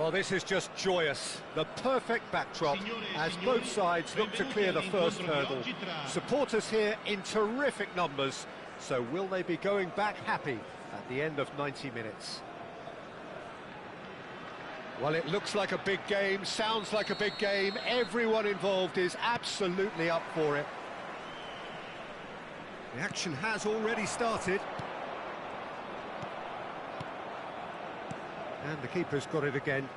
Well, this is just joyous. The perfect backdrop as both sides look to clear the first hurdle. Supporters here in terrific numbers, so will they be going back happy at the end of 90 minutes? Well, it looks like a big game, sounds like a big game. Everyone involved is absolutely up for it. The action has already started. And the keeper's got it again.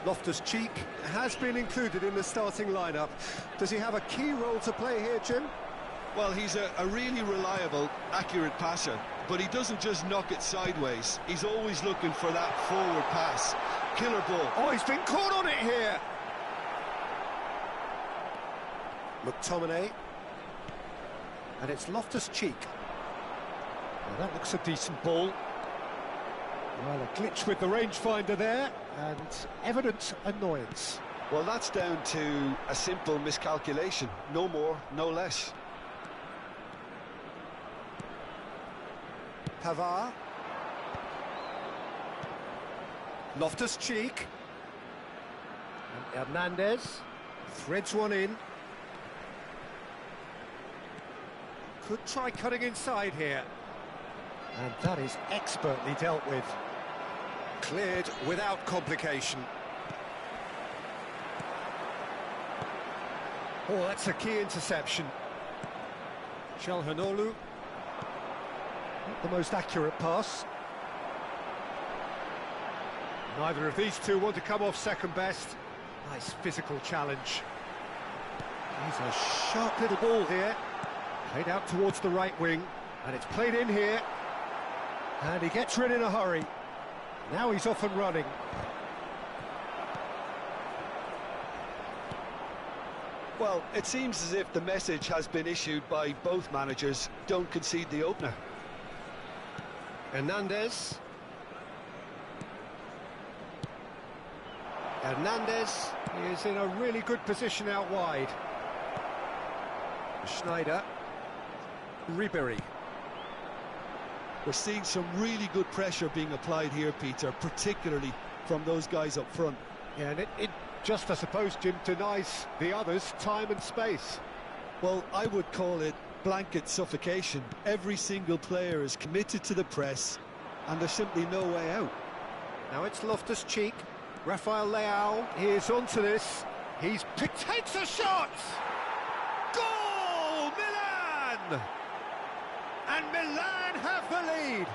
Loftus-Cheek has been included in the starting lineup. Does he have a key role to play here, Jim? Well, he's a really reliable, accurate passer, but he doesn't just knock it sideways. He's always looking for that forward pass. Killer ball. Oh, he's been caught on it here! McTominay. And it's Loftus-Cheek. Well, that looks a decent ball. Well, a glitch with the rangefinder there, and evident annoyance. Well, that's down to a simple miscalculation. No more, no less. Pavard. Loftus-Cheek. And Hernandez threads one in. Could try cutting inside here. And that is expertly dealt with. Cleared without complication. Oh, that's a key interception. Çalhanoğlu. Not the most accurate pass. Neither of these two want to come off second best. Nice physical challenge. He's a sharp little ball here. Played out towards the right wing, and it's played in here. And he gets rid in a hurry. Now he's off and running. Well, it seems as if the message has been issued by both managers. Don't concede the opener. Hernandez. Hernandez is in a really good position out wide. Schneider. Ribery. We're seeing some really good pressure being applied here, Peter, particularly from those guys up front. Yeah, and it just, I suppose, Jim, denies the others time and space. Well, I would call it blanket suffocation. Every single player is committed to the press, and there's simply no way out. Now it's Loftus-Cheek. Rafael Leao is onto this. He's takes a shot! Goal! Milan! And Milan have the lead.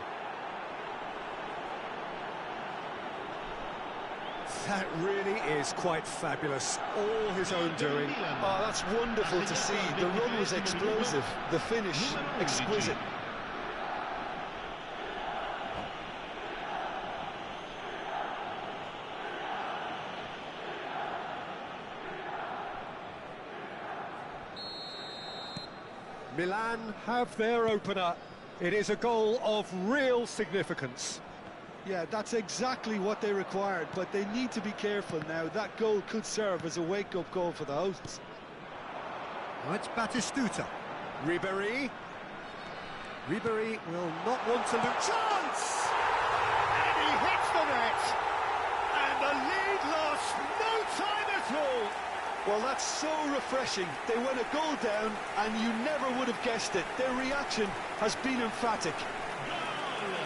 That really is quite fabulous. All his own doing. Oh, that's wonderful to see. The run was explosive. The finish, exquisite. Milan have their opener. It is a goal of real significance. Yeah, that's exactly what they required, but they need to be careful now. That goal could serve as a wake-up call for the hosts. Now it's Batistuta. Ribery. Ribery will not want to lose. Chance! And he hits the net! And the lead lost no time at all! Well, that's so refreshing. They went a goal down, and you never would have guessed it. Their reaction has been emphatic.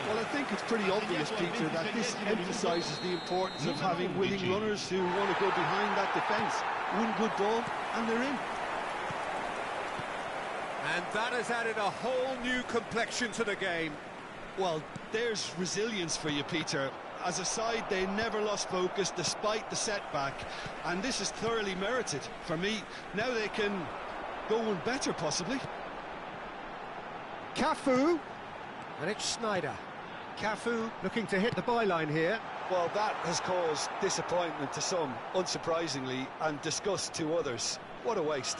Well, I think it's pretty obvious, Peter, that this emphasises the importance of having willing runners who want to go behind that defence. One good ball, and they're in. And that has added a whole new complexion to the game. Well, there's resilience for you, Peter. As a side, they never lost focus despite the setback, and this is thoroughly merited for me. Now they can go one better, possibly. Cafu, and it's Schneider. Cafu looking to hit the byline here. Well, that has caused disappointment to some, unsurprisingly, and disgust to others. What a waste.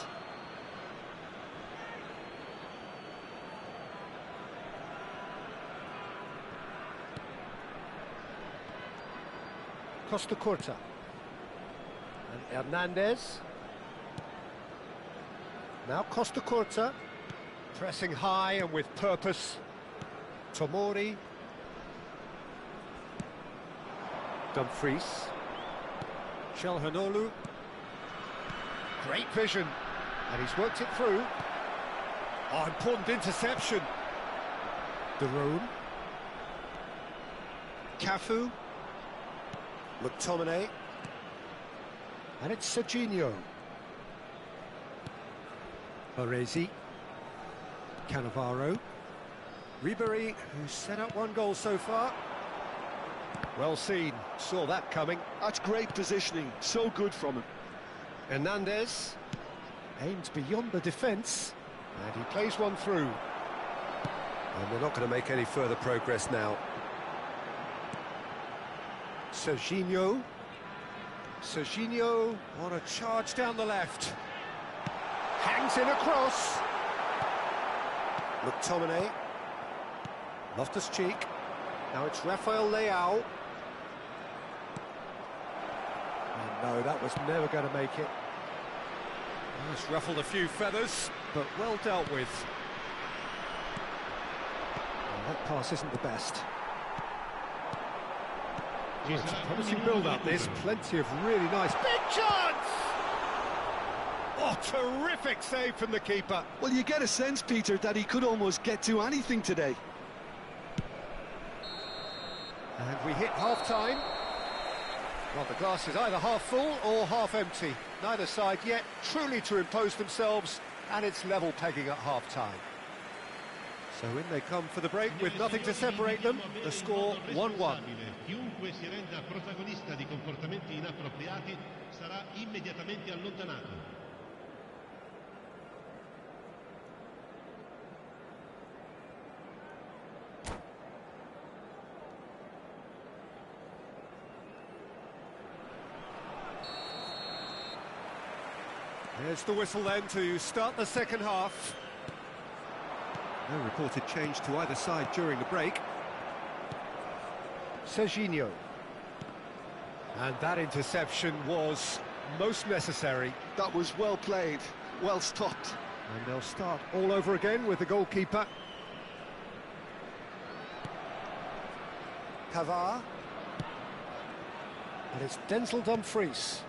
Costa Curta. And Hernandez. Now Costa Curta. Pressing high and with purpose. Tomori. Dumfries. Çalhanoğlu. Great vision. And he's worked it through. Oh, important interception. De Roon. Cafu. McTominay. And it's Serginho. Baresi. Cannavaro. Ribery, who's set up one goal so far. Well seen, saw that coming. That's great positioning, so good from him. Hernandez aimed beyond the defence, and he plays one through. And they're not going to make any further progress now. Serginho. Serginho on a charge down the left. Hangs in across. McTominay. Loftus-Cheek. Now it's Rafael Leao. And no, that was never going to make it. Well, it's ruffled a few feathers, but well dealt with. Well, that pass isn't the best. Oh, it's a promising build-up, this. Plenty of really nice... Big chance! Oh, terrific save from the keeper. Well, you get a sense, Peter, that he could almost get to anything today. And we hit half-time. Well, the glass is either half full or half empty. Neither side yet truly to impose themselves, and it's level pegging at half-time. So in they come for the break with nothing to separate them. The score 1-1. Chiunque si renda protagonista di comportamenti inappropriati sarà immediatamente allontanato. There's the whistle then to start the second half. No reported change to either side during the break. Serginho. And that interception was most necessary. That was well played, well stopped. And they'll start all over again with the goalkeeper. Pavard. And it's Denzel Dumfries.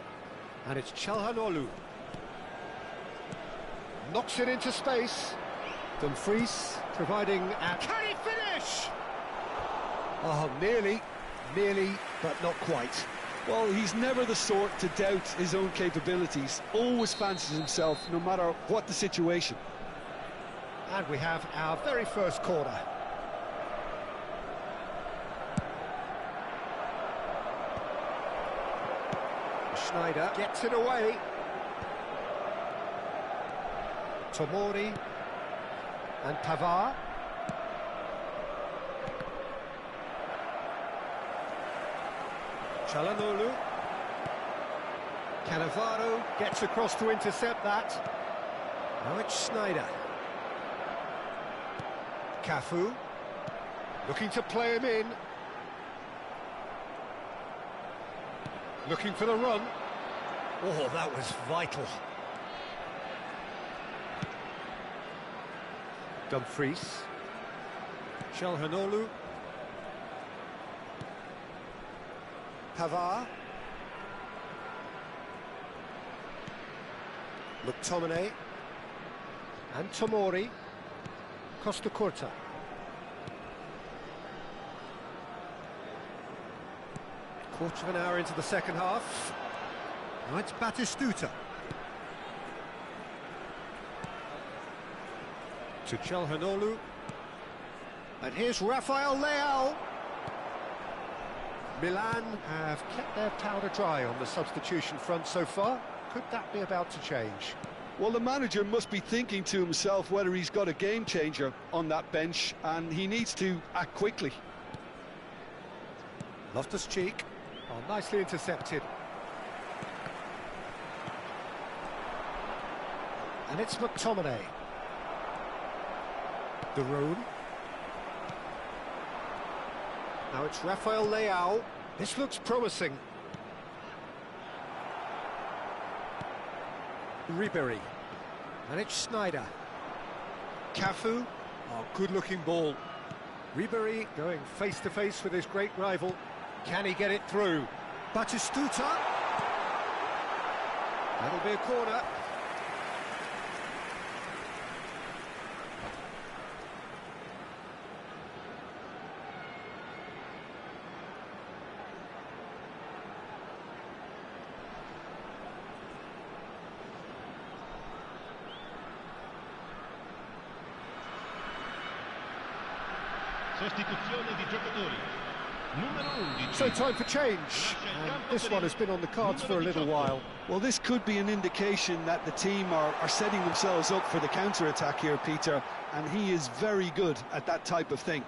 And it's Çalhanoğlu. Knocks it into space. Dumfries providing a... Can he finish? Oh, nearly, but not quite. Well, he's never the sort to doubt his own capabilities. Always fancies himself, no matter what the situation. And we have our very first corner. Schneider gets it away. Tomori and Pavard. Çalhanoğlu. Cannavaro gets across to intercept that. Now it's Schneider. Cafu. Looking to play him in. Looking for the run. Oh, that was vital. Dumfries. Çalhanoğlu. Pavard. McTominay. And Tomori. Costa Curta. Quarter of an hour into the second half. Now it's Batistuta. To Çalhanoğlu. And here's Rafael Leao. Milan have kept their powder dry on the substitution front so far. Could that be about to change? Well, the manager must be thinking to himself whether he's got a game changer on that bench, and he needs to act quickly. Loftus-Cheek. Oh, nicely intercepted. And it's McTominay. De Roon. Now it's Rafael Leao. This looks promising. Ribery. And it's Schneider. Cafu. Oh, good-looking ball. Ribery going face-to-face with his great rival. Can he get it through? Batistuta. That'll be a corner. Sostituzione di giocatori. Numero 11. So time for change, and this one has been on the cards for a little while. Well, this could be an indication that the team are setting themselves up for the counter-attack here, Peter, and he is very good at that type of thing.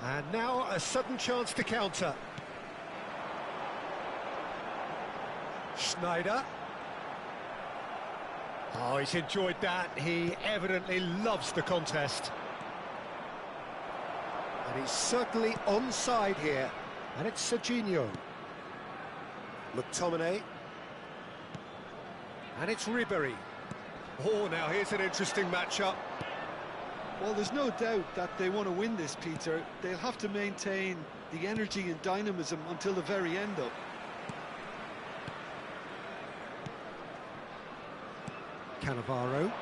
And now a sudden chance to counter. Schneider. Oh, he's enjoyed that. He evidently loves the contest. And he's certainly onside here. And it's Serginho. McTominay. And it's Ribery. Oh, now here's an interesting matchup. Well, there's no doubt that they want to win this, Peter. They'll have to maintain the energy and dynamism until the very end, though. Cannavaro.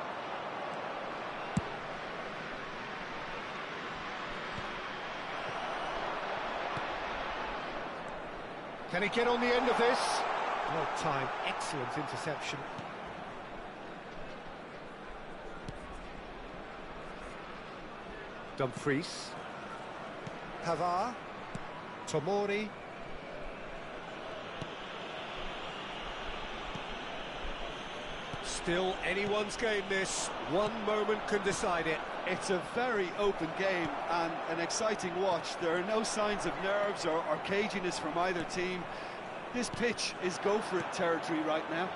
Can he get on the end of this? Well timed, excellent interception. Dumfries. Pavard. Tomori. Still anyone's game, this. One moment can decide it. It's a very open game and an exciting watch. There are no signs of nerves or caginess from either team. This pitch is go-for-it territory right now.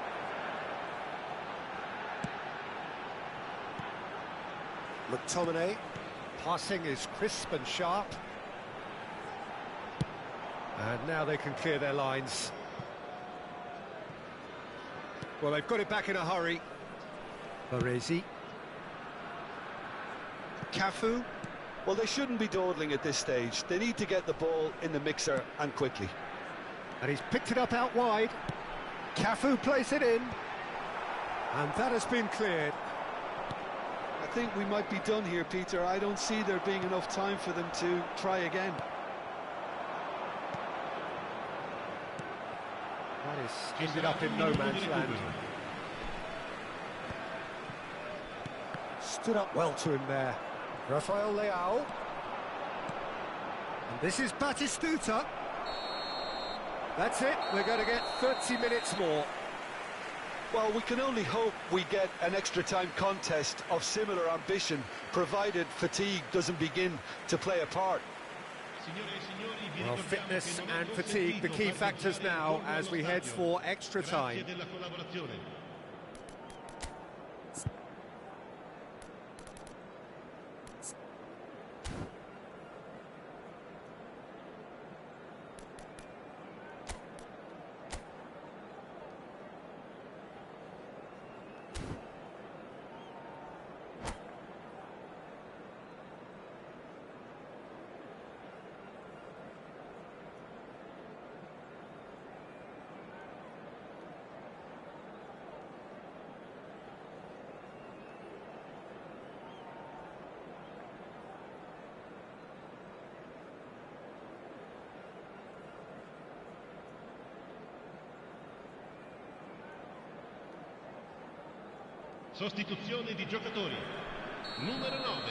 McTominay. Passing is crisp and sharp. And now they can clear their lines. Well, they've got it back in a hurry. Baresi. Cafu. Well, they shouldn't be dawdling at this stage. They need to get the ball in the mixer and quickly. And he's picked it up out wide. Cafu plays it in. And that has been cleared. I think we might be done here, Peter. I don't see there being enough time for them to try again. That is ended up in no man's land. Stood up well to him there. Rafael Leao. And this is Batistuta. That's it, we're going to get 30 minutes more. Well, we can only hope we get an extra-time contest of similar ambition, provided fatigue doesn't begin to play a part. Well, fitness and fatigue, the key factors now as we head for extra time. Sostituzione di giocatori. Numero 9,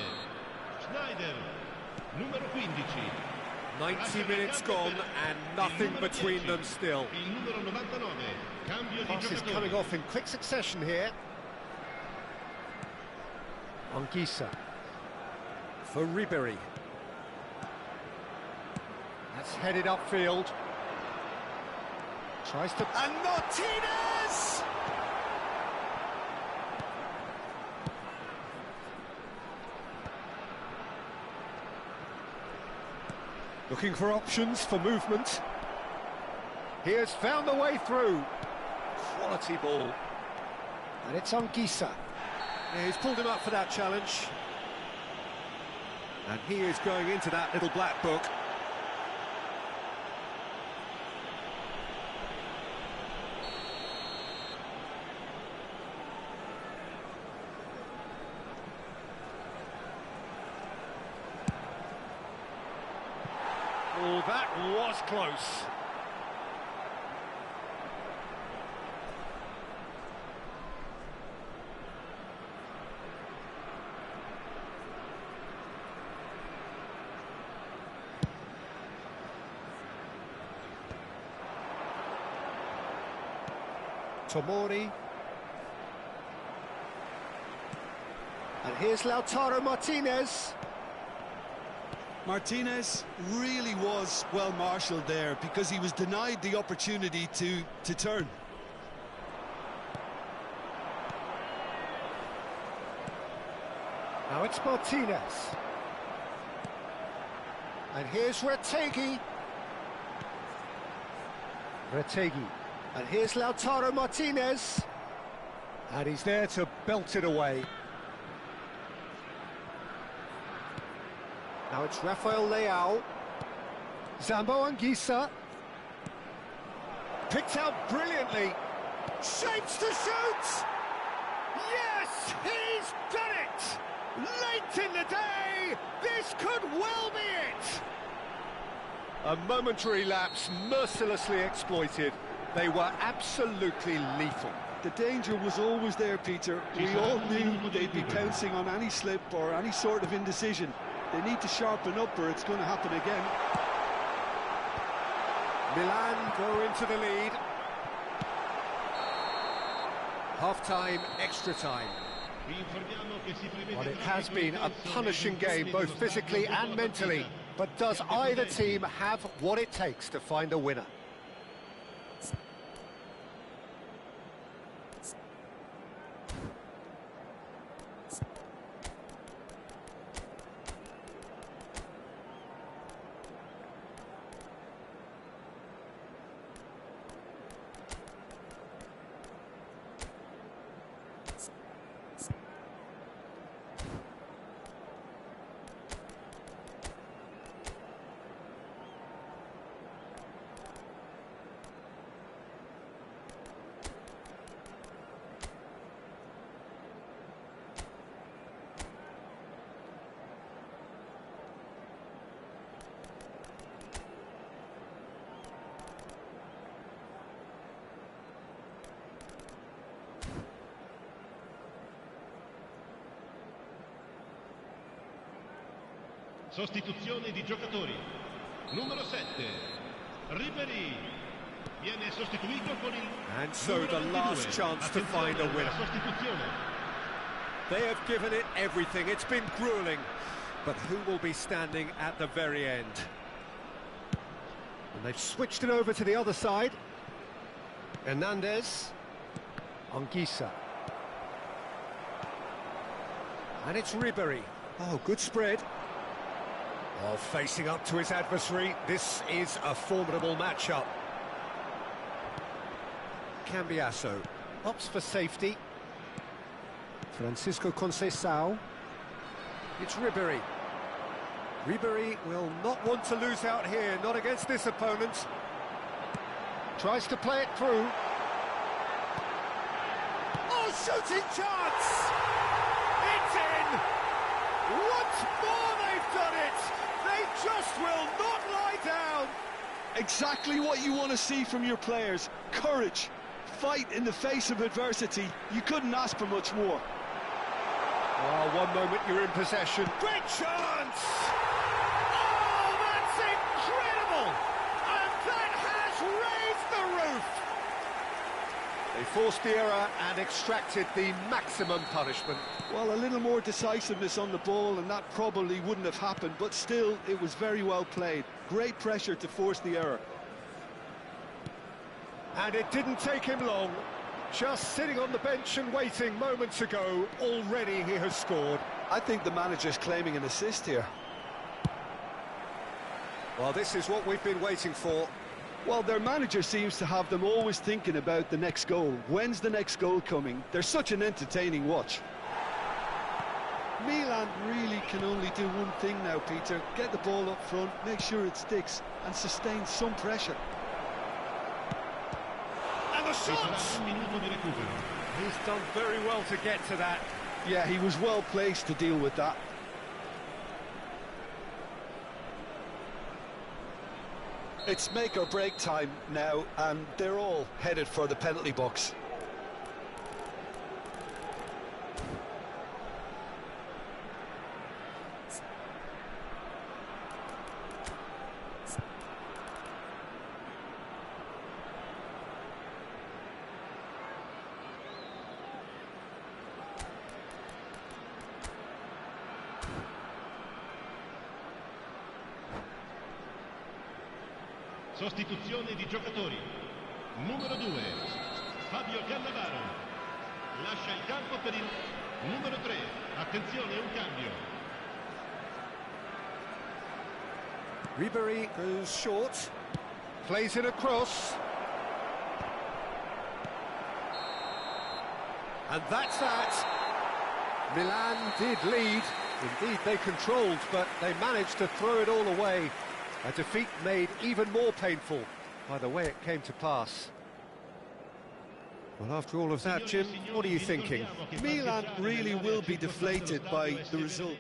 Schneider. Numero 15. 90 minutes gone and nothing between them still. Il numero 99, cambio di Pass is giocatori. coming off in quick succession here. Anguissa. For Ribery. That's headed upfield. Tries to... And Martinez! Looking for options for movement. He has found the way through. Quality ball. And it's Anguissa. Yeah, he's pulled him up for that challenge. And he is going into that little black book. Was close. Tomori. And here's Lautaro Martinez. Martinez really was well marshalled there because he was denied the opportunity to turn. Now it's Martinez. And here's Retegui. And here's Lautaro Martinez. And he's there to belt it away. Now it's Rafael Leao. Zambo Anguissa. Picked out brilliantly. Shapes to shoot! Yes, he's done it! Late in the day, this could well be it! A momentary lapse mercilessly exploited. They were absolutely lethal. The danger was always there, Peter. We all knew they'd be pouncing on any slip or any sort of indecision. They need to sharpen up or it's going to happen again. Milan go into the lead. Half-time, extra time. Well, it has been a punishing game, both physically and mentally. But does either team have what it takes to find a winner? Sostituzione di giocatori. Numero 7, Ribery. Viene sostituito con il And so the last chance to find a winner. They have given it everything. It's been grueling. But who will be standing at the very end? And they've switched it over to the other side. Hernandez. Anguissa. And it's Ribery. Oh, good spread. Oh, facing up to his adversary, this is a formidable matchup. Cambiasso opts for safety. Francisco Conceição. It's Ribery. Ribery will not want to lose out here, not against this opponent. Tries to play it through. Oh, shooting chance! It's in! Once more they've done it! They just will not lie down! Exactly what you want to see from your players. Courage. Fight in the face of adversity. You couldn't ask for much more. Well, one moment you're in possession. Great chance! Oh, that's incredible! And that has raised the roof! They forced the error and extracted the maximum punishment. Well, a little more decisiveness on the ball and that probably wouldn't have happened, but still, it was very well played. Great pressure to force the error. And it didn't take him long. Just sitting on the bench and waiting moments ago, already he has scored. I think the manager's claiming an assist here. Well, this is what we've been waiting for. Well, their manager seems to have them always thinking about the next goal. When's the next goal coming? They're such an entertaining watch. Milan really can only do one thing now, Peter. Get the ball up front, make sure it sticks, and sustain some pressure. And the shots! He's done very well to get to that. Yeah, he was well placed to deal with that. It's make or break time now, and they're all headed for the penalty box. Sostituzione di giocatori. Numero 2, Fabio Cannavaro. Lascia il campo per il numero 3. Attenzione, un cambio. Ribery goes short, plays it across. And that's that. Milan did lead. Indeed, they controlled, but they managed to throw it all away. A defeat made even more painful by the way it came to pass. Well, after all of that, Jim, what are you thinking? Milan really will be deflated by the result.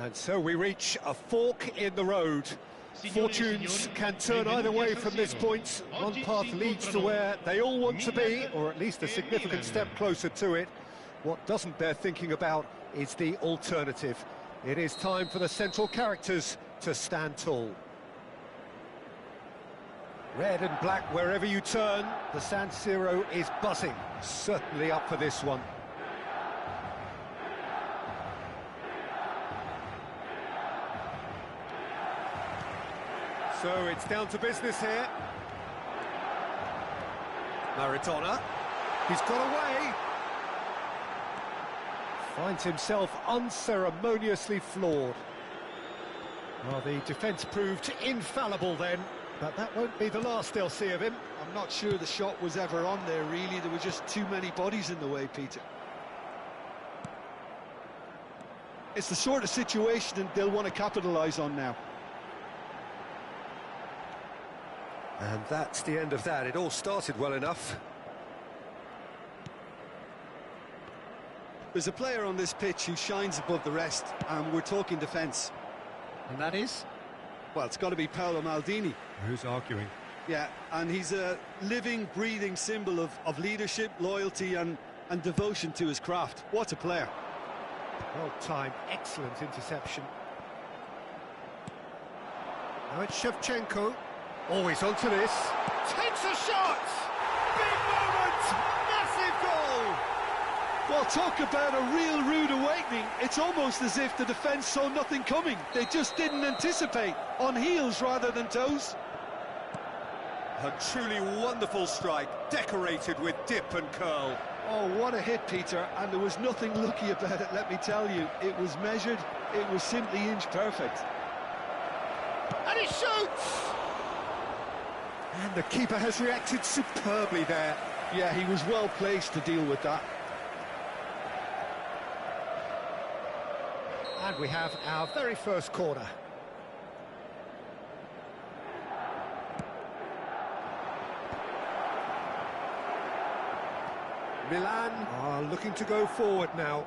And so we reach a fork in the road. Fortunes can turn either way from this point. One path leads to where they all want to be, or at least a significant step closer to it. What doesn't bear thinking about is the alternative. It is time for the central characters to stand tall. Red and black wherever you turn, the San Siro is buzzing. Certainly up for this one. So it's down to business here. Maradona, he's got away. Finds himself unceremoniously floored. Well, the defence proved infallible then, but that won't be the last they'll see of him. I'm not sure the shot was ever on there, really. There were just too many bodies in the way, Peter. It's the sort of situation they'll want to capitalise on now. And that's the end of that. It all started well enough. There's a player on this pitch who shines above the rest, and we're talking defence. And that is? Well, it's got to be Paolo Maldini. Who's arguing? Yeah, and he's a living, breathing symbol of leadership, loyalty and devotion to his craft. What a player. Well timed, excellent interception. Now it's Shevchenko. Always onto this. Takes a shot! Big moment! Massive goal! Well, talk about a real rude awakening. It's almost as if the defence saw nothing coming. They just didn't anticipate. On heels rather than toes. A truly wonderful strike, decorated with dip and curl. Oh, what a hit, Peter. And there was nothing lucky about it, let me tell you. It was measured, it was simply inch perfect. And he shoots! And the keeper has reacted superbly there. Yeah, he was well placed to deal with that. And we have our very first corner. Milan are looking to go forward now.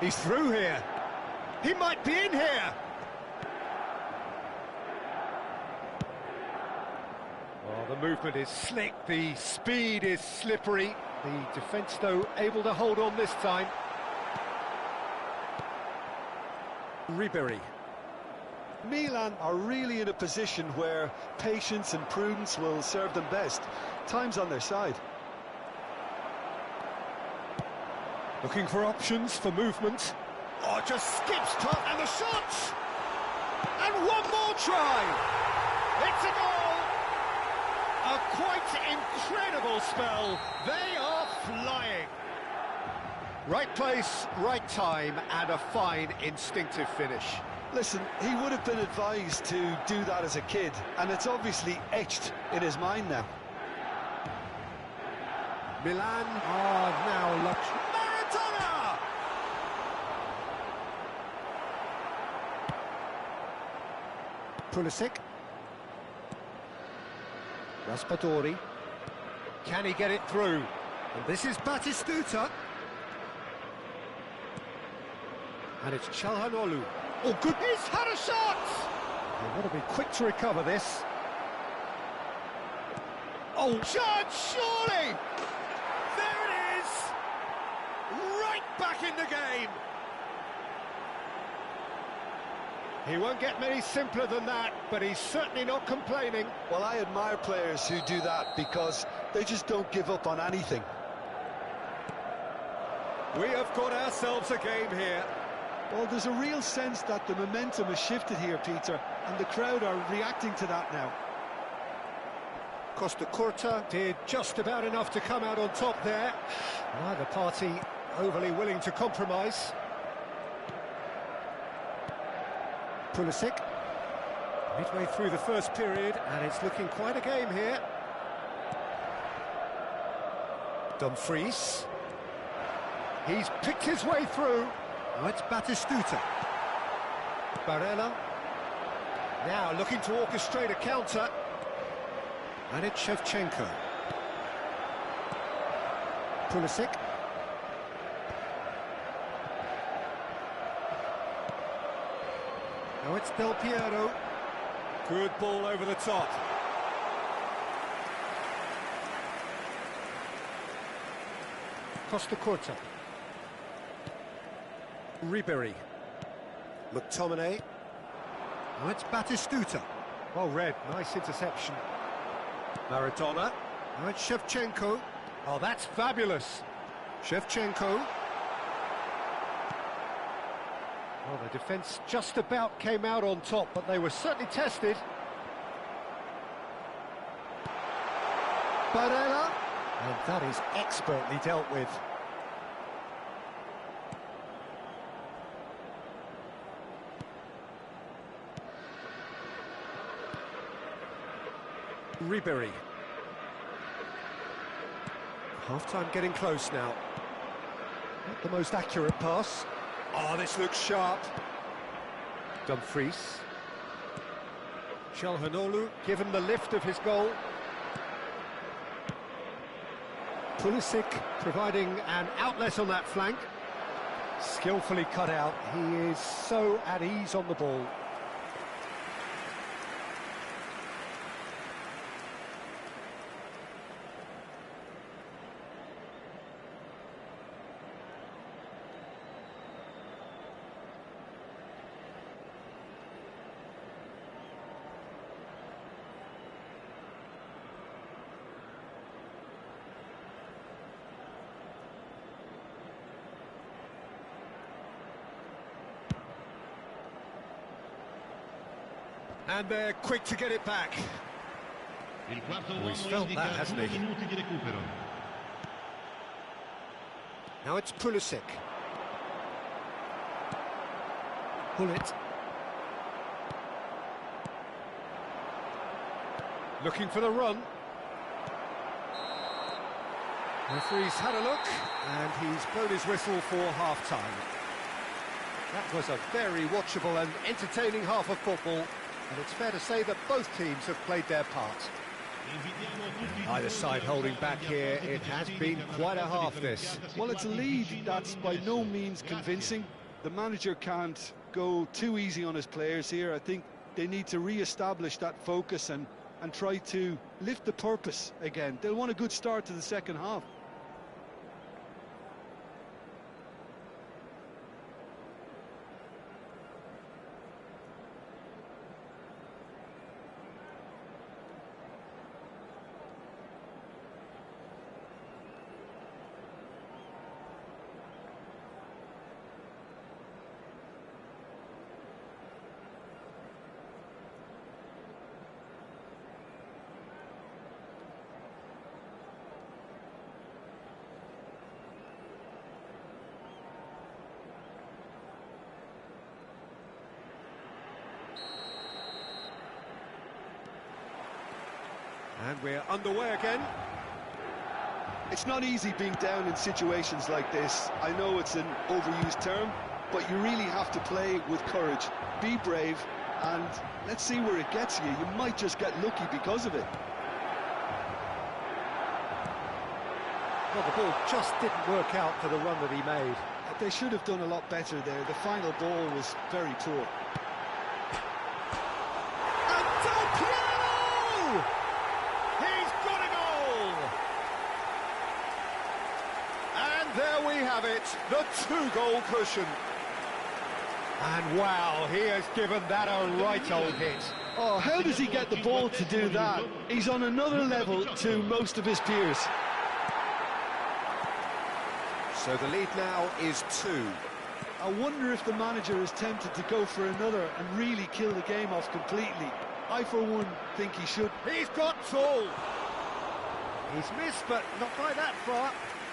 He's through here. He might be in here. Well, the movement is slick, the speed is slippery. The defence, though, able to hold on this time. Ribery. Milan are really in a position where patience and prudence will serve them best. Time's on their side. Looking for options for movement. Oh, just skips top and the shot! And one more try! It's a goal! A quite incredible spell. They are flying. Right place, right time, and a fine instinctive finish. Listen, he would have been advised to do that as a kid, and it's obviously etched in his mind now. Milan are now lucky. Maradona! Pulisic. Raspadori. Can he get it through? And this is Batistuta. And it's Çalhanoğlu. Oh, good! He's had a shot! They want to be quick to recover this. Oh, Judge, surely! There it is! Right back in the game! He won't get many simpler than that, but he's certainly not complaining. Well, I admire players who do that because they just don't give up on anything. We have got ourselves a game here. Well, there's a real sense that the momentum has shifted here, Peter, and the crowd are reacting to that now. Costa Curta did just about enough to come out on top there. Neither party overly willing to compromise. Pulisic. Midway through the first period, and it's looking quite a game here. Dumfries. He's picked his way through. Oh, it's Batistuta. Barella. Now looking to orchestrate a counter. And it's Shevchenko. Pulisic. Now it's Del Piero. Good ball over the top. Costa Curta. Ribery. McTominay. Now it's Batistuta. Well read, nice interception. Maradona. Now it's Shevchenko. Oh, that's fabulous. Shevchenko. Well, the defence just about came out on top, but they were certainly tested. Barella. And that is expertly dealt with. Ribery. Half-time getting close now. Not the most accurate pass. Oh, this looks sharp. Dumfries. Çalhanoğlu given the lift of his goal. Pulisic providing an outlet on that flank. Skillfully cut out. He is so at ease on the ball. And they're quick to get it back. Oh, he's felt that, hasn't he? Now it's Pulisic. Hullet. Looking for the run. Referee's had a look, and he's blown his whistle for half-time. That was a very watchable and entertaining half of football. And it's fair to say that both teams have played their part. Either side holding back here, it has been quite a half this. Well, it's a lead that's by no means convincing. The manager can't go too easy on his players here. I think they need to re-establish that focus and try to lift the purpose again. They'll want a good start to the second half. And we're underway again. It's not easy being down in situations like this. I know it's an overused term, but you really have to play with courage. Be brave, and let's see where it gets you. You might just get lucky because of it. Well, the ball just didn't work out for the run that he made. They should have done a lot better there. The final ball was very poor. There we have it, the two-goal cushion. And wow, he has given that a right old hit. Oh, how does he get the ball to do that? He's on another level to most of his peers. So the lead now is 2. I wonder if the manager is tempted to go for another and really kill the game off completely. I, for one, think he should. He's got tall. He's missed, but not by that far.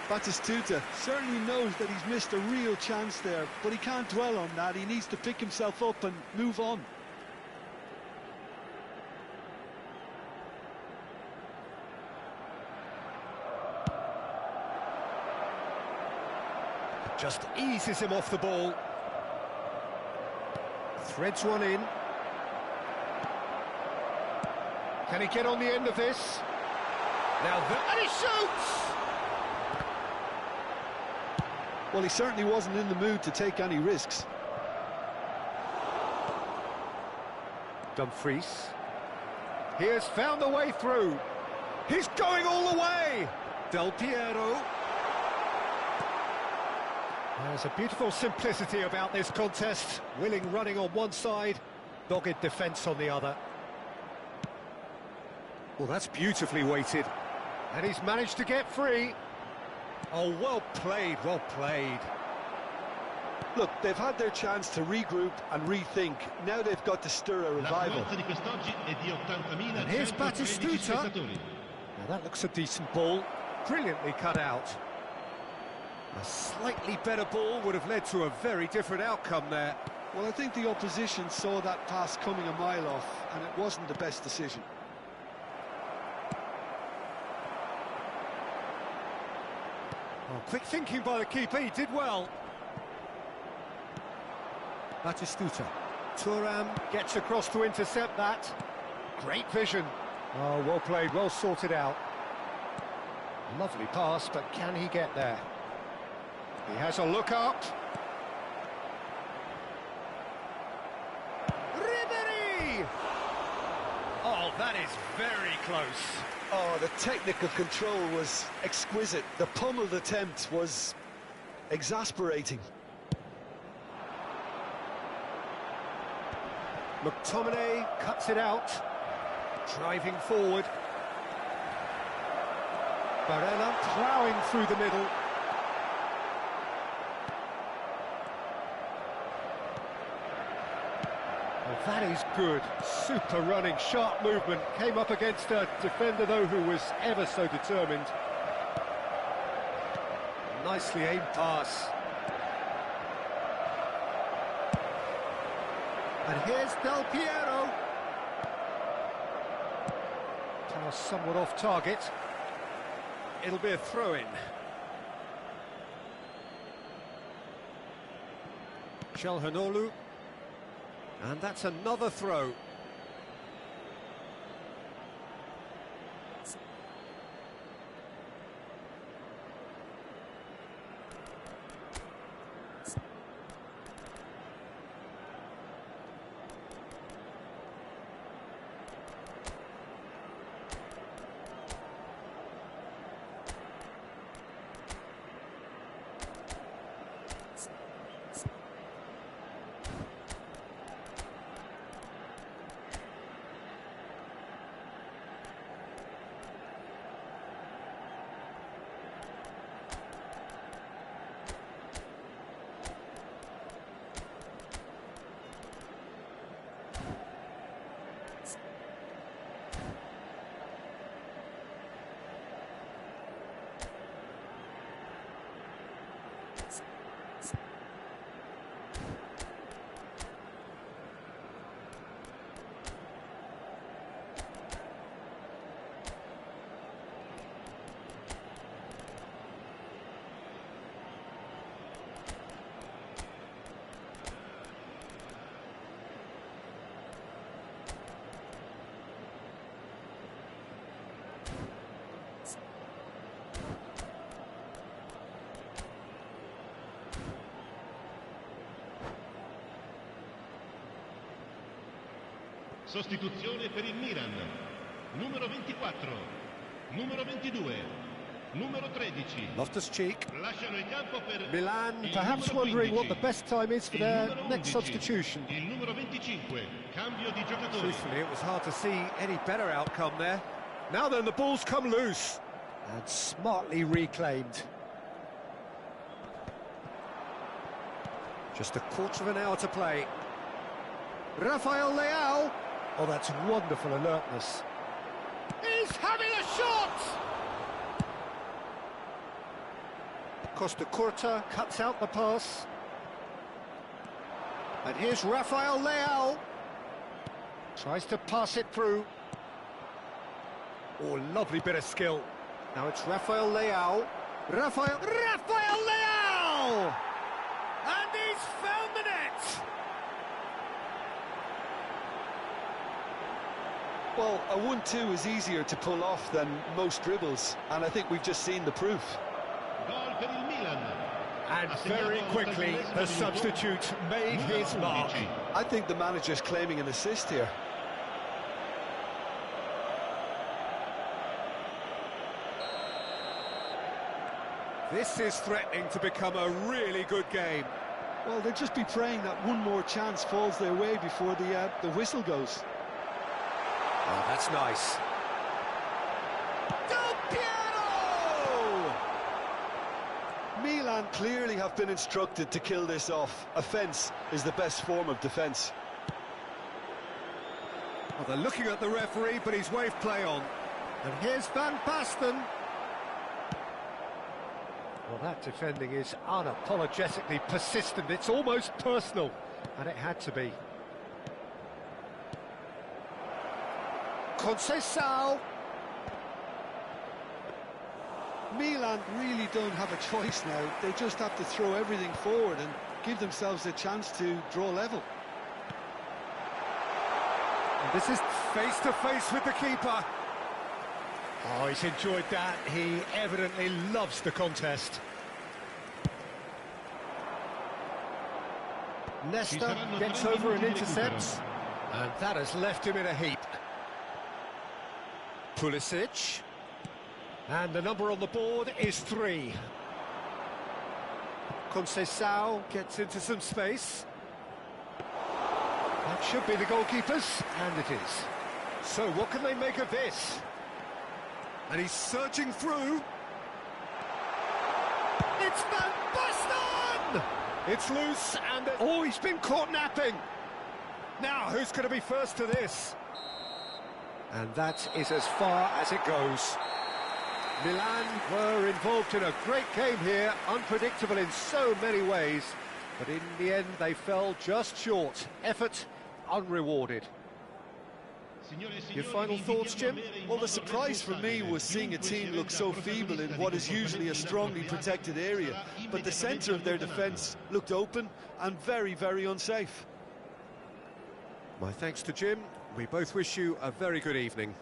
Batistuta certainly knows that he's missed a real chance there, but he can't dwell on that. He needs to pick himself up and move on. Just eases him off the ball. Threads one in. Can he get on the end of this? Now, and he shoots! Well, he certainly wasn't in the mood to take any risks. Dumfries. He has found the way through. He's going all the way! Del Piero. There's a beautiful simplicity about this contest. Willing running on one side, dogged defence on the other. Well, that's beautifully weighted. And he's managed to get free. Oh, well played, well played. Look, they've had their chance to regroup and rethink. Now they've got to stir a revival. And here's Batistuta. Now that looks a decent ball. Brilliantly cut out. A slightly better ball would have led to a very different outcome there. Well, I think the opposition saw that pass coming a mile off, and it wasn't the best decision. Oh, quick thinking by the keeper, he did well. Batistuta. Thuram gets across to intercept that. Great vision. Oh, well played, well sorted out. Lovely pass, but can he get there? He has a look up. Ribery! Oh, that is very close. Oh, the technical control was exquisite. The pummeled attempt was exasperating. McTominay cuts it out. Driving forward. Barella ploughing through the middle. Oh, that is good. Super running, sharp movement. Came up against a defender, though, who was ever so determined. Nicely aimed pass. And here's Del Piero. Pass somewhat off target. It'll be a throw-in. Çalhanoğlu. And that's another throw. Sostituzione per il Milan. Numero 24, numero 22, numero 13. Loftus-Cheek. Lasciano il campo per Milan, il perhaps numero wondering 15, what the best time is for their il numero next 11, substitution. Il numero 25, cambio di giocatori. Truthfully, it was hard to see any better outcome there. Now then, the ball's come loose. And smartly reclaimed. Just a quarter of an hour to play. Rafael Leao. Oh, that's wonderful alertness. He's having a shot! Costa Curta cuts out the pass. And here's Rafael Leao. Tries to pass it through. Oh, lovely bit of skill. Now it's Rafael Leao. Rafael Leao! And he's found the net! Well, a 1-2 is easier to pull off than most dribbles, and I think we've just seen the proof. Gol per il Milan. And very quickly, the substitute made his mark. I think the manager's claiming an assist here. This is threatening to become a really good game. Well, they'll just be praying that one more chance falls their way before the whistle goes. Oh, that's nice. Del Piero! Milan clearly have been instructed to kill this off. Offence is the best form of defence. Well, they're looking at the referee, but he's waved play on. And here's Van Basten. Well, that defending is unapologetically persistent. It's almost personal, and it had to be. Conceição. Milan really don't have a choice now. They just have to throw everything forward and give themselves a chance to draw level. And this is face-to-face with the keeper. Oh, he's enjoyed that. He evidently loves the contest. Nesta gets over and intercepts. And that has left him in a heap. Pulisic. And the number on the board is 3. Conceição gets into some space. That should be the goalkeepers, and it is. So what can they make of this? And he's surging through. It's Van Basten! It's loose, and oh, he's been caught napping. Now, who's going to be first to this? And that is as far as it goes. Milan were involved in a great game here, unpredictable in so many ways, but in the end they fell just short. Effort unrewarded. Your final thoughts, Jim? Well, the surprise for me was seeing a team look so feeble in what is usually a strongly protected area, but the centre of their defence looked open and very, very unsafe. My thanks to Jim. We both wish you a very good evening.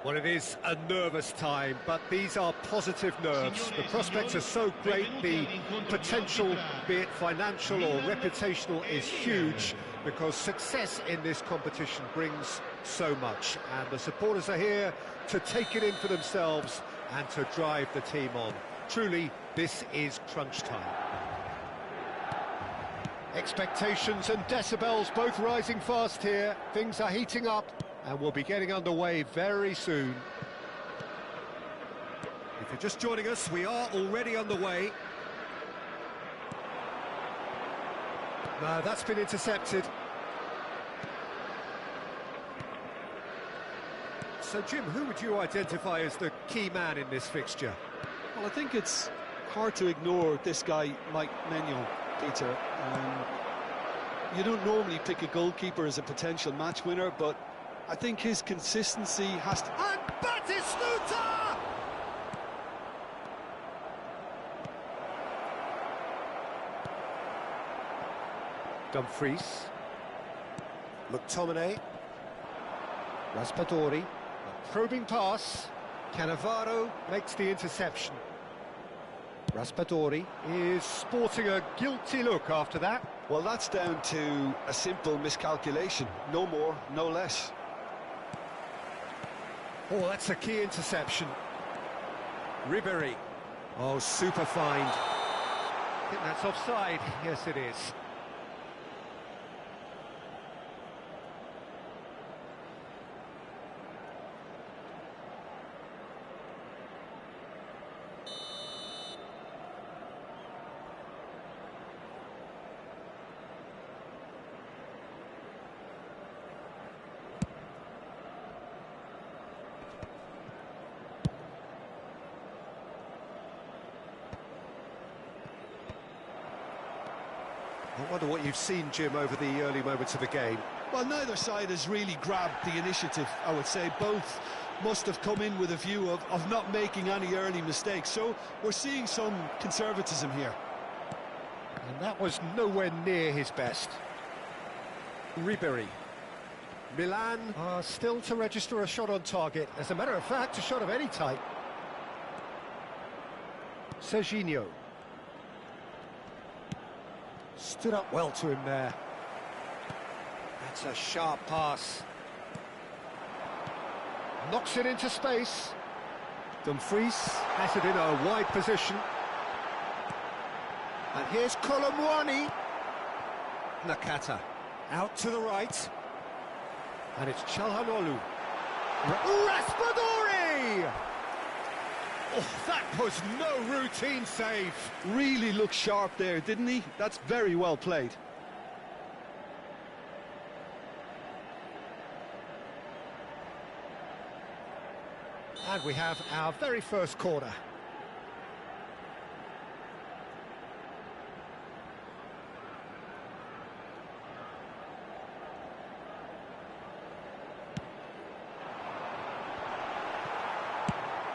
Well, it is a nervous time, but these are positive nerves. The prospects are so great, the potential, be it financial or reputational, is huge, because success in this competition brings so much. And the supporters are here to take it in for themselves and to drive the team on. Truly, this is crunch time. Expectations and decibels both rising fast here. Things are heating up, and we'll be getting underway very soon. If you're just joining us, we are already underway. No, that's been intercepted. So, Jim, who would you identify as the key man in this fixture? Well, I think it's hard to ignore this guy, Mike Maignan, Peter. You don't normally pick a goalkeeper as a potential match winner, but I think his consistency has to... And Batistuta! Dumfries. McTominay. Raspadori. A probing pass. Cannavaro makes the interception. Raspadori is sporting a guilty look after that. Well, that's down to a simple miscalculation. No more, no less. Oh, that's a key interception. Ribéry. Oh, super find. I think that's offside. Yes, it is. I wonder what you've seen, Jim, over the early moments of the game. Well, neither side has really grabbed the initiative, I would say. Both must have come in with a view of not making any early mistakes. So we're seeing some conservatism here. And that was nowhere near his best. Ribéry. Milan are still to register a shot on target. As a matter of fact, a shot of any type. Serginho. Stood up well to him there. That's a sharp pass. Knocks it into space. Dumfries has it in a wide position. And here's Colomwani. Nakata out to the right. And it's Calhanoglu. Raspadori! Oh, that was no routine save. Really looked sharp there, didn't he? That's very well played. And we have our very first corner.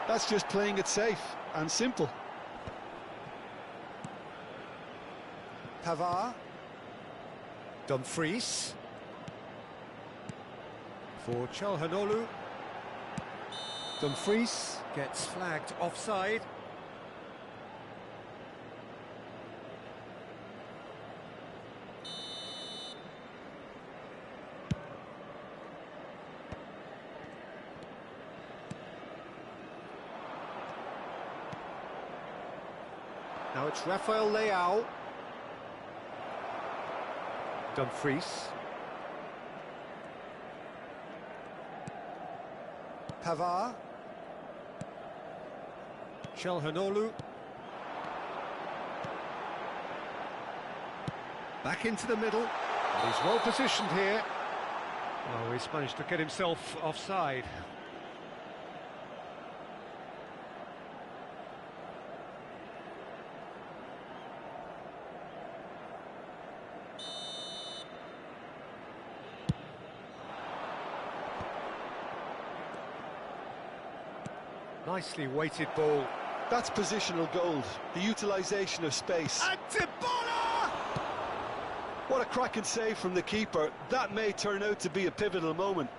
That's just playing it safe and simple. Pavard. Dumfries. For Calhanoglu. Dumfries gets flagged offside. Now it's Rafael Leao. Dumfries. Pavard. Calhanoglu. Back into the middle. He's well positioned here. Oh, he's managed to get himself offside. Nicely weighted ball. That's positional gold, the utilisation of space. And Dybala! What a cracking save from the keeper. That may turn out to be a pivotal moment.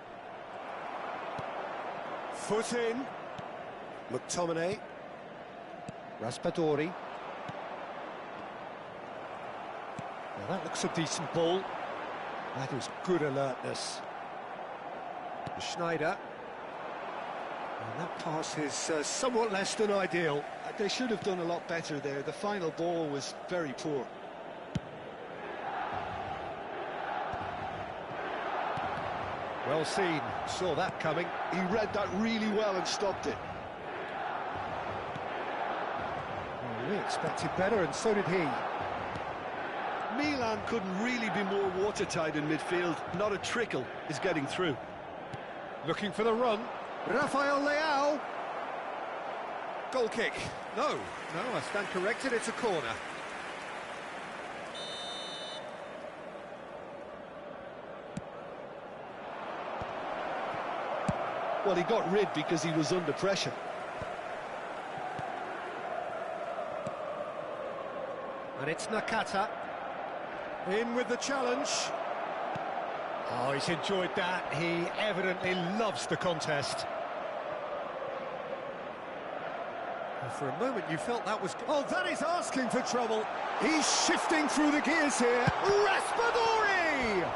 Foot in. McTominay. Raspadori. Now that looks a decent ball. That is good alertness. Schneider. And that pass is somewhat less than ideal. They should have done a lot better there. The final ball was very poor. Well seen, saw that coming. He read that really well and stopped it. Well, we expected better, and so did he. Milan couldn't really be more watertight in midfield. Not a trickle is getting through. Looking for the run. Rafael Leao. Goal kick. No, I stand corrected, it's a corner. Well, he got rid because he was under pressure. And it's Nakata. In with the challenge. Oh, he's enjoyed that. He evidently loves the contest. And for a moment you felt that was... Oh, that is asking for trouble. He's shifting through the gears here. Raspadori!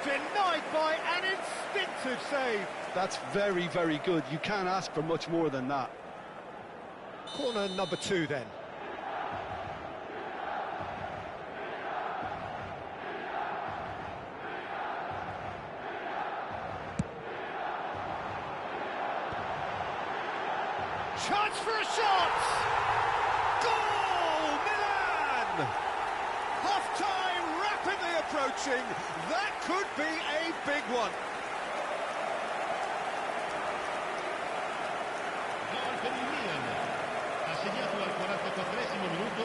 Denied by an instinctive save. That's very, very good. You can't ask for much more than that. Corner number 2 then. Chance for a shot! Goal! Milan! Half-time rapidly approaching. That could be a big one. Gol per il Milan. Ha segnato al 44esimo minuto,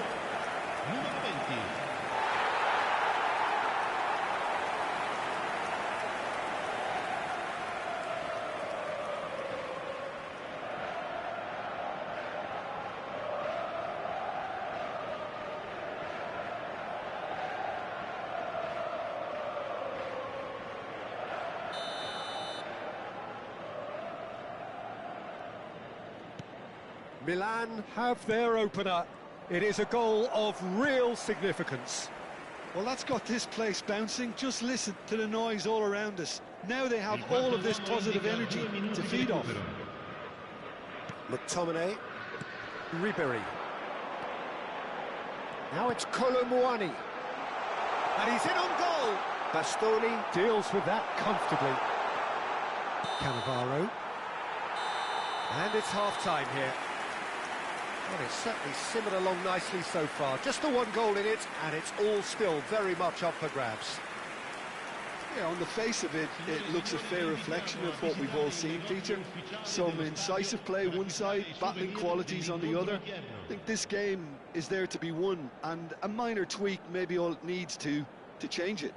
numero 20. Milan have their opener. It is a goal of real significance. Well, that's got this place bouncing. Just listen to the noise all around us. Now they have all of this positive energy to feed off. McTominay. Ribery. Now it's Colomboani. And he's in on goal. Bastoni deals with that comfortably. Cannavaro. And it's half-time here. Well, it's certainly simmered along nicely so far. Just the one goal in it, and it's all still very much up for grabs. Yeah, on the face of it, it looks a fair reflection of what we've all seen, Peter. Some incisive play one side, battling qualities on the other. I think this game is there to be won, and a minor tweak maybe all it needs to change it.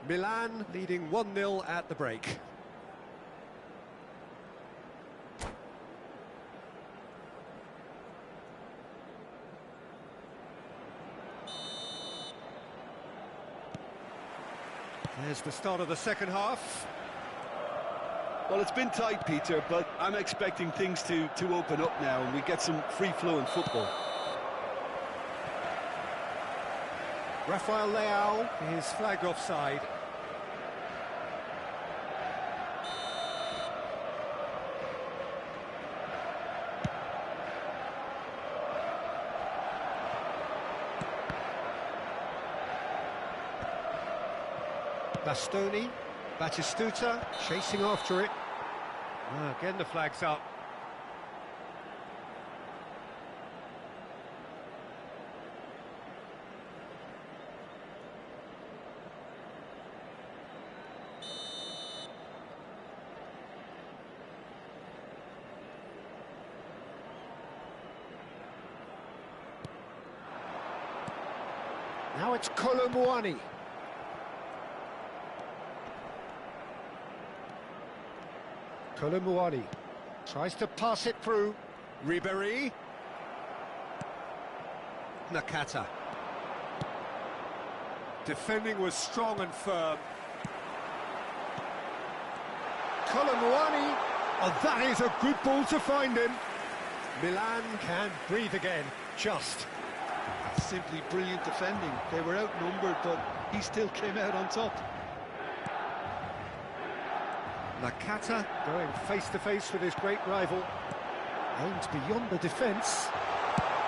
Milan leading 1-0 at the break. There's the start of the second half. Well, it's been tight, Peter, but I'm expecting things to open up now and we get some free-flowing football. Rafael Leao is flagged offside. Bastoni, Batistuta chasing after it. Again the flag's up. Now it's Colomboani. Colomboani tries to pass it through. Ribery. Nakata. Defending was strong and firm. Colomboani Oh, that is a good ball to find him. Milan can breathe again, just. Simply brilliant defending. They were outnumbered, but he still came out on top. Nakata going face-to-face with his great rival. Aims beyond the defence.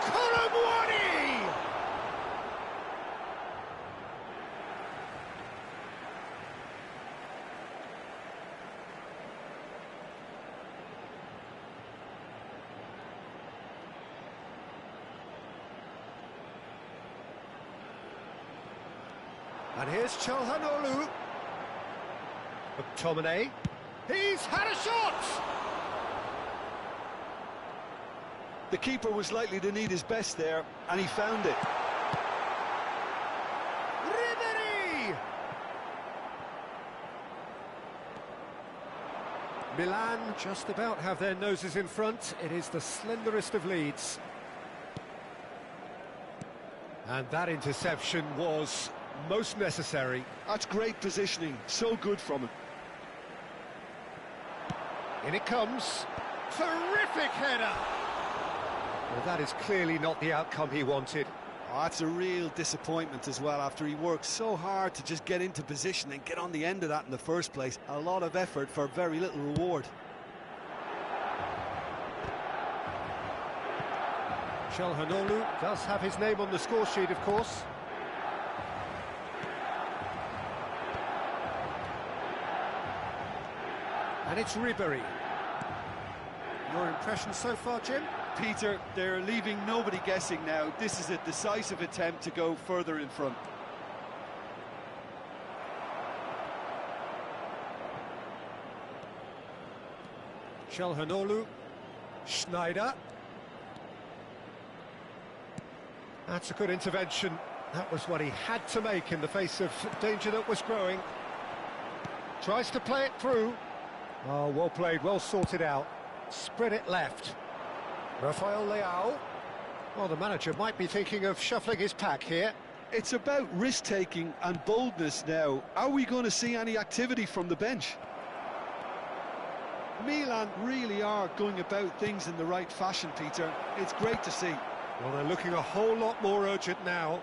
Kolomwani! And here's Çalhanoğlu. McTominay. He's had a shot! The keeper was likely to need his best there, and he found it. Ribery! Milan just about have their noses in front. It is the slenderest of leads. And that interception was most necessary. That's great positioning, so good from him. In it comes. Terrific header! Well, that is clearly not the outcome he wanted. Oh, that's a real disappointment as well, after he worked so hard to just get into position and get on the end of that in the first place. A lot of effort for very little reward. Çalhanoğlu does have his name on the score sheet, of course. And it's Ribery. Your impression so far, Jim? Peter, they're leaving nobody guessing now. This is a decisive attempt to go further in front. Çalhanoğlu. Schneider. That's a good intervention. That was what he had to make in the face of danger that was growing. Tries to play it through. Oh, well played, well sorted out. Spread it left. Rafael Leao. Well, the manager might be thinking of shuffling his pack here. It's about risk-taking and boldness now. Are we going to see any activity from the bench? Milan really are going about things in the right fashion, Peter. It's great to see. Well, they're looking a whole lot more urgent now.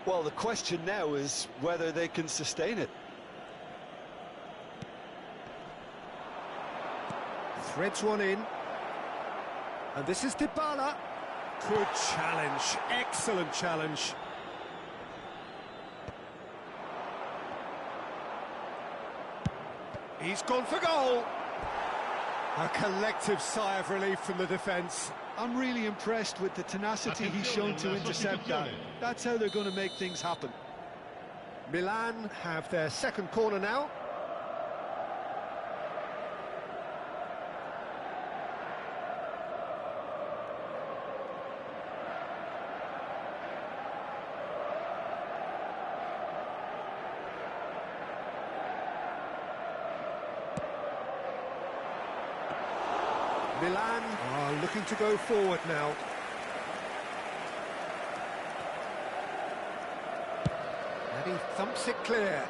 Well, the question now is whether they can sustain it. Threads one in. And this is Dybala. Good challenge, excellent challenge. He's gone for goal. A collective sigh of relief from the defence. I'm really impressed with the tenacity he's shown to intercept that. That's how they're going to make things happen. Milan have their second corner now. Milan are looking to go forward now. And he thumps it clear.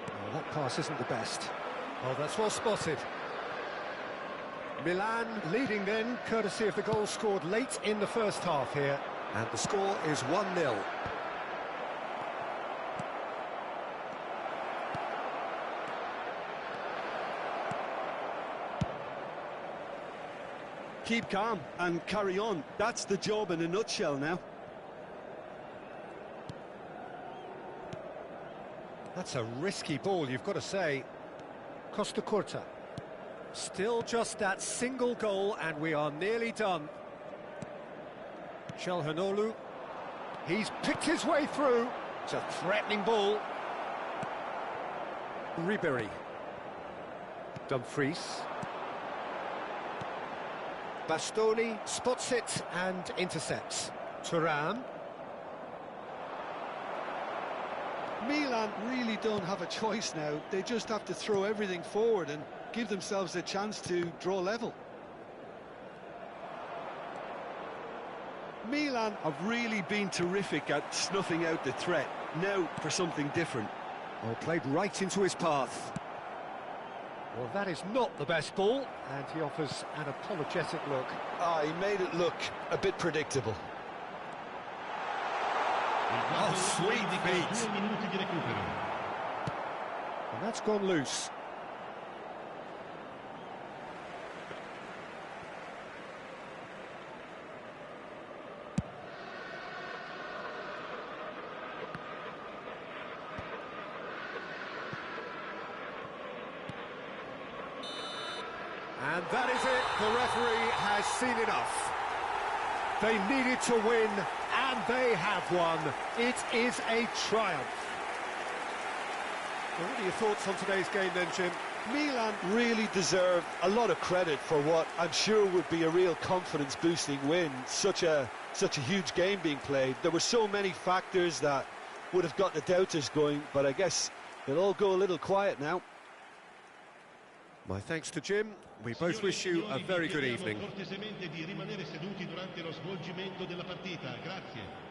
Oh, that pass isn't the best. Oh, that's well spotted. Milan leading then, courtesy of the goal scored late in the first half here. And the score is 1-0. Keep calm and carry on. That's the job in a nutshell now. That's a risky ball, you've got to say. Costa Curta. Still just that single goal and we are nearly done. Çalhanoğlu. He's picked his way through. It's a threatening ball. Ribery. Dumfries. Bastoni spots it and intercepts. Thuram. Milan really don't have a choice now. They just have to throw everything forward and give themselves a chance to draw level. Milan have really been terrific at snuffing out the threat. Now for something different. Oh, played right into his path. Well, that is not the best ball, and he offers an apologetic look. Ah, he made it look a bit predictable. Oh, sweet feet. And that's gone loose. And that is it. The referee has seen enough. They needed to win, and they have won. It is a triumph. Well, what are your thoughts on today's game then, Jim? Milan really deserve a lot of credit for what I'm sure would be a real confidence-boosting win. Such a huge game being played. There were so many factors that would have got the doubters going, but I guess they'll all go a little quiet now. My thanks to Jim. We both wish you a very good evening. Cortesemente di rimanere seduti durante lo svolgimento della partita. Grazie.